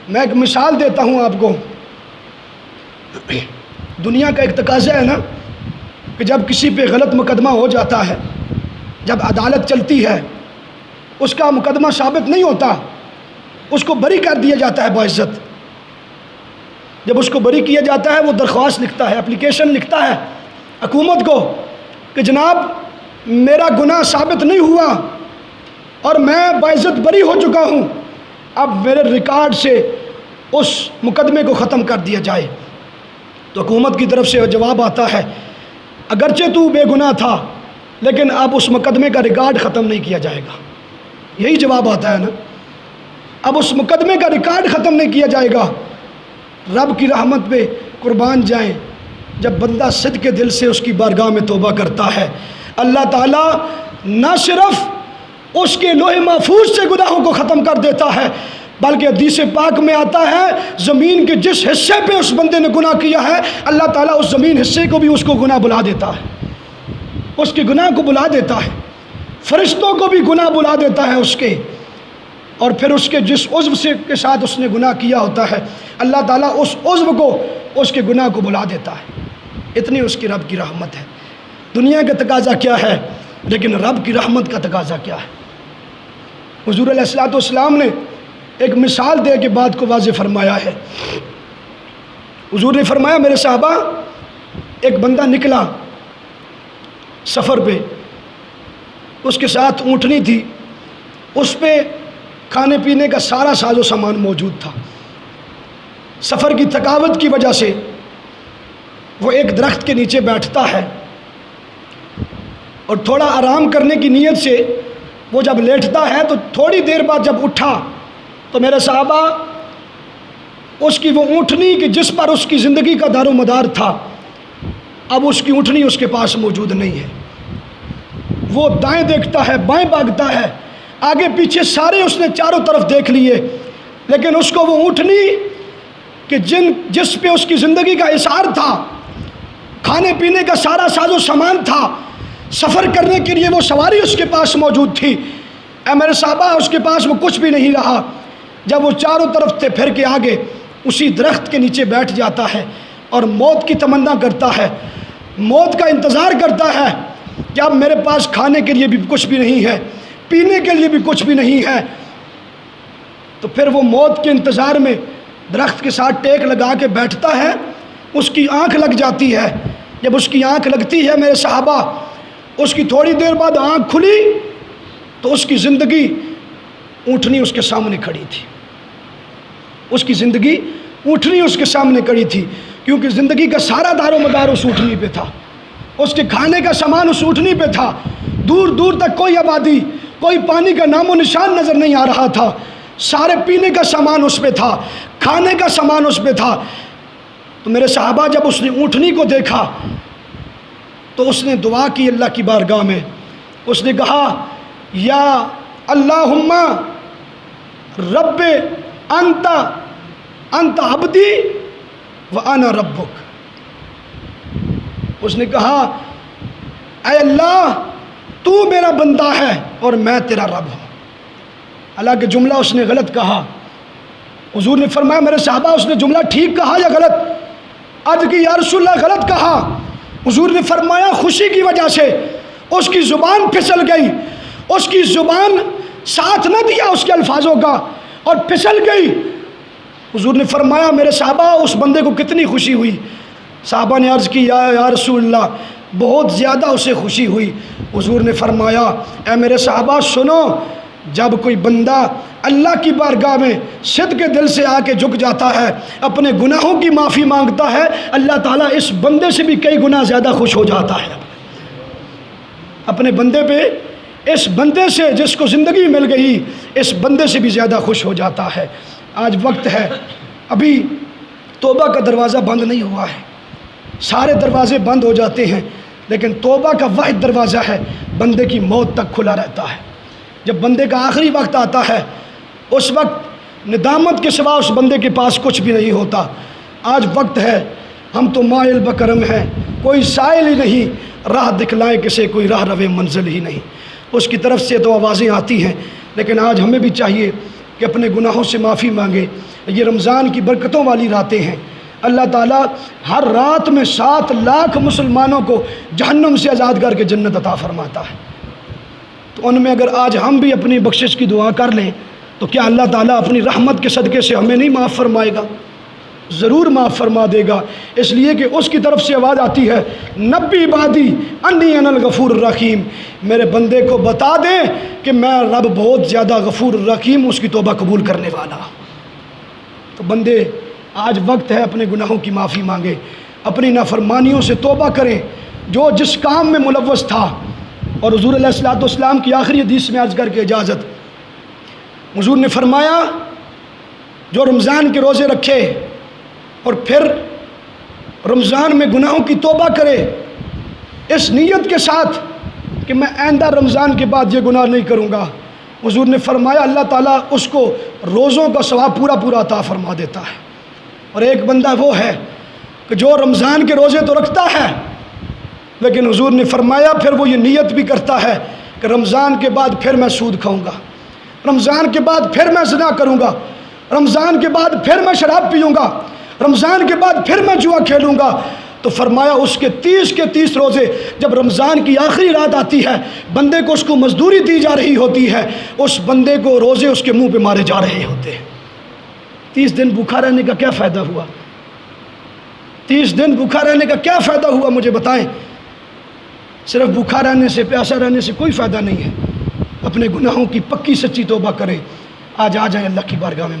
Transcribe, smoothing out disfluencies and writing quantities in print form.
میں ایک مثال دیتا ہوں آپ کو. دنیا کا ایک تقاضا ہے نا کہ جب کسی پہ غلط مقدمہ ہو جاتا ہے، جب عدالت چلتی ہے، اس کا مقدمہ ثابت نہیں ہوتا، اس کو بری کر دیا جاتا ہے باعزت. جب اس کو بری کیا جاتا ہے، وہ درخواست لکھتا ہے، اپلیکیشن لکھتا ہے حکومت کو کہ جناب میرا گناہ ثابت نہیں ہوا اور میں باعزت بری ہو چکا ہوں، اب میرے ریکارڈ سے اس مقدمے کو ختم کر دیا جائے. تو حکومت کی طرف سے جواب آتا ہے اگرچہ تو بے گناہ تھا لیکن اب اس مقدمے کا ریکارڈ ختم نہیں کیا جائے گا. یہی جواب آتا ہے نا، اب اس مقدمے کا ریکارڈ ختم نہیں کیا جائے گا. رب کی رحمت پہ قربان جائیں، جب بندہ صدق دل سے اس کی بارگاہ میں توبہ کرتا ہے، اللہ تعالیٰ نہ صرف اس کے لوح محفوظ سے گناہوں کو ختم کر دیتا ہے، بلکہ حدیث پاک میں آتا ہے زمین کے جس حصے پہ اس بندے نے گناہ کیا ہے، اللہ تعالیٰ اس زمین حصے کو بھی اس کو گناہ بلا دیتا ہے، اس کے گناہ کو بلا دیتا ہے. فرشتوں کو بھی گناہ بلا دیتا ہے اس کے، اور پھر اس کے جس عضو سے کے ساتھ اس نے گناہ کیا ہوتا ہے، اللہ تعالیٰ اس عضو کو اس کے گناہ کو بلا دیتا ہے. اتنی اس کی رب کی رحمت ہے. دنیا کا تقاضا کیا ہے، لیکن رب کی رحمت کا تقاضا کیا ہے. حضور علیہ الصلوۃ والسلام نے ایک مثال دے کے بات کو واضح فرمایا ہے. حضور نے فرمایا میرے صحابہ، ایک بندہ نکلا سفر پہ، اس کے ساتھ اونٹنی تھی، اس پہ کھانے پینے کا سارا ساز و سامان موجود تھا. سفر کی تھکاوٹ کی وجہ سے وہ ایک درخت کے نیچے بیٹھتا ہے اور تھوڑا آرام کرنے کی نیت سے وہ جب لیٹتا ہے تو تھوڑی دیر بعد جب اٹھا تو میرے صحابہ اس کی وہ اونٹنی کہ جس پر اس کی زندگی کا دار و مدار تھا، اب اس کی اونٹنی اس کے پاس موجود نہیں ہے. وہ دائیں دیکھتا ہے، بائیں بھاگتا ہے، آگے پیچھے سارے اس نے چاروں طرف دیکھ لیے، لیکن اس کو وہ اونٹنی کہ جس پہ اس کی زندگی کا اثار تھا، کھانے پینے کا سارا ساز و سامان تھا، سفر کرنے کے لیے وہ سواری اس کے پاس موجود تھی، اے میرے صحابہ اس کے پاس وہ کچھ بھی نہیں رہا. جب وہ چاروں طرف سے پھر کے آگے اسی درخت کے نیچے بیٹھ جاتا ہے اور موت کی تمنا کرتا ہے، موت کا انتظار کرتا ہے کہ اب میرے پاس کھانے کے لیے بھی کچھ بھی نہیں ہے، پینے کے لیے بھی کچھ بھی نہیں ہے. تو پھر وہ موت کے انتظار میں درخت کے ساتھ ٹیک لگا کے بیٹھتا ہے. اس کی آنکھ لگ جاتی ہے. جب اس کی آنکھ لگتی ہے میرے صحابہ، اس کی تھوڑی دیر بعد آنکھ کھلی تو اس کی زندگی اونٹنی اس کے سامنے کھڑی تھی. اس کی زندگی اونٹنی اس کے سامنے کھڑی تھی، کیونکہ زندگی کا سارا دار و مدار اس اونٹنی پہ تھا. اس کے کھانے کا سامان اس اونٹنی پہ تھا. دور دور تک کوئی آبادی، کوئی پانی کا نام و نشان نظر نہیں آ رہا تھا. سارے پینے کا سامان اس پہ تھا، کھانے کا سامان اس پہ تھا. تو میرے صحابہ جب اس نے اونٹنی کو دیکھا تو اس نے دعا کی اللہ کی بارگاہ میں. اس نے کہا یا اللہم رب انت عبدی وانا ربک. اس نے کہا اے اللہ تو میرا بندہ ہے اور میں تیرا رب ہوں. حالانکہ جملہ اس نے غلط کہا. حضور نے فرمایا میرے صحابہ اس نے جملہ ٹھیک کہا یا غلط؟ عرض کی یا رسول اللہ غلط کہا. حضور نے فرمایا خوشی کی وجہ سے اس کی زبان پھسل گئی، اس کی زبان ساتھ نہ دیا اس کے الفاظوں کا اور پھسل گئی. حضور نے فرمایا میرے صحابہ اس بندے کو کتنی خوشی ہوئی؟ صحابہ نے عرض کی یا رسول اللہ بہت زیادہ اسے خوشی ہوئی. حضور نے فرمایا اے میرے صحابہ سنو، جب کوئی بندہ اللہ کی بارگاہ میں صدق کے دل سے آ کے جھک جاتا ہے، اپنے گناہوں کی معافی مانگتا ہے، اللہ تعالیٰ اس بندے سے بھی کئی گنا زیادہ خوش ہو جاتا ہے. اپنے بندے پہ، اس بندے سے جس کو زندگی مل گئی، اس بندے سے بھی زیادہ خوش ہو جاتا ہے. آج وقت ہے، ابھی توبہ کا دروازہ بند نہیں ہوا ہے. سارے دروازے بند ہو جاتے ہیں، لیکن توبہ کا واحد دروازہ ہے بندے کی موت تک کھلا رہتا ہے. جب بندے کا آخری وقت آتا ہے، اس وقت ندامت کے سوا اس بندے کے پاس کچھ بھی نہیں ہوتا. آج وقت ہے، ہم تو مائل بکرم ہیں، کوئی سائل ہی نہیں، راہ دکھلائے کسے کوئی راہ روے منزل ہی نہیں. اس کی طرف سے تو آوازیں آتی ہیں، لیکن آج ہمیں بھی چاہیے کہ اپنے گناہوں سے معافی مانگے۔ یہ رمضان کی برکتوں والی راتیں ہیں۔ اللہ تعالیٰ ہر رات میں 7 لاکھ مسلمانوں کو جہنم سے آزاد کر کے جنت عطا فرماتا ہے۔ تو ان میں اگر آج ہم بھی اپنی بخشش کی دعا کر لیں تو کیا اللہ تعالیٰ اپنی رحمت کے صدقے سے ہمیں نہیں معاف فرمائے گا؟ ضرور معاف فرما دے گا، اس لیے کہ اس کی طرف سے آواز آتی ہے، نبی عبادی انی انا الغفور الرحیم، میرے بندے کو بتا دیں کہ میں رب بہت زیادہ غفور الرحیم، اس کی توبہ قبول کرنے والا۔ تو بندے آج وقت ہے اپنے گناہوں کی معافی مانگے، اپنی نافرمانیوں سے توبہ کریں، جو جس کام میں ملوث تھا۔ اور حضور علیہ الصلوۃ والسلام کی آخری حدیث میں عرض کر کے اجازت، حضور نے فرمایا جو رمضان کے روزے رکھے اور پھر رمضان میں گناہوں کی توبہ کرے اس نیت کے ساتھ کہ میں آئندہ رمضان کے بعد یہ گناہ نہیں کروں گا، حضور نے فرمایا اللہ تعالیٰ اس کو روزوں کا ثواب پورا پورا عطا فرما دیتا ہے۔ اور ایک بندہ وہ ہے کہ جو رمضان کے روزے تو رکھتا ہے، لیکن حضور نے فرمایا پھر وہ یہ نیت بھی کرتا ہے کہ رمضان کے بعد پھر میں سود کھاؤں گا، رمضان کے بعد پھر میں زنا کروں گا، رمضان کے بعد پھر میں شراب پیوں گا، رمضان کے بعد پھر میں جوا کھیلوں گا۔ تو فرمایا اس کے 30 کے 30 روزے جب رمضان کی آخری رات آتی ہے، بندے کو اس کو مزدوری دی جا رہی ہوتی ہے، اس بندے کو روزے اس کے منہ پہ مارے جا رہے ہوتے ہیں۔ 30 دن بھوکا رہنے کا کیا فائدہ ہوا؟ 30 دن بھوکا رہنے کا کیا فائدہ ہوا مجھے بتائیں؟ صرف بھوکا رہنے سے، پیاسا رہنے سے کوئی فائدہ نہیں ہے۔ اپنے گناہوں کی پکی سچی توبہ کریں، آج آ جائیں اللہ کی بارگاہ میں۔